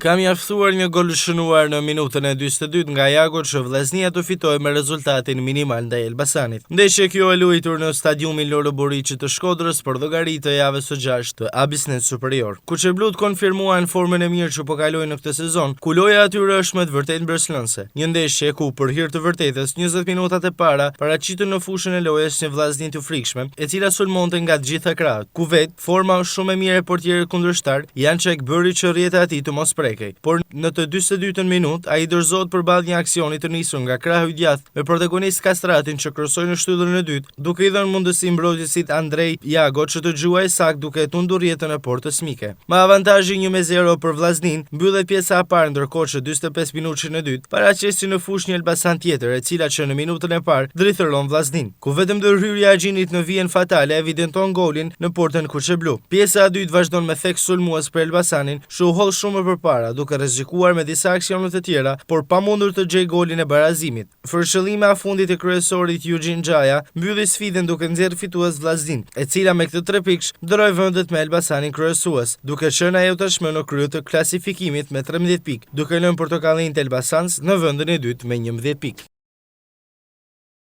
Ka mjaftuar një gol shënuar në minutën e 42 nga Jago që Vllaznia të fitojë me rezultatin minimal ndaj Elbasanit. Ndeshja kjo e luajtur në stadiumin Loro Boriçi të Shkodrës për llogari të javës së 6 të Abisnet Superior. Kuçeblut konfirmuan formën e mirë që po kalojnë në këtë sezon, ku loja atyre është me të vërtetë mbretëllënëse. Një ndeshje ku për hir të vërtetës 20 minutat e para paraqitën në fushën e lojës një Vllaznie të frikshme, e cila sulmonte nga të gjitha krahët. Ku vet forma është shumë e mirë e portierit kundërshtar, Jançek bëri që rrjeta e tij të mos prekej. Por në të 42-ën minutë ai dorëzohet përballë një aksioni të nisur nga krahu i djathtë me protagonist Kastratin që krosoi në shtyllën e dytë, duke i dhënë mundësi mbrojtësit Andrej Jago që të gjuajë saktë duke tundur rrjetën e portës mike. Me avantazhi 1-0 për Vllaznin, mbyllet pjesa e parë, ndërkohë që 45 minutën e dytë paraqesi në fushë një Elbasan tjetër, e cila që në minutën e parë drithëron Vllaznin, ku vetëm ndërhyrja e Xhinit në vijën fatale evidenton golin në portën kuçeblu. Pjesa e dytë vazhdon me theks sulmues për Elbasanin, që u holl shumë përpara, duke rrezikuar me disa aksione të tjera, por pa mundur të gjejë golin e barazimit. Fërshëllimi a fundit e kryesorit Eugene Xhaja mbylli sfidën duke nxjerrë fitues Vllaznin, e cila me këtë 3 pikësh ndroi vendet me Elbasanin kryesues, duke qenë ajo tashmë në krye të klasifikimit me 13 pikë, duke lënë Portokallin të Elbasans në vendin e dytë me 11 pikë.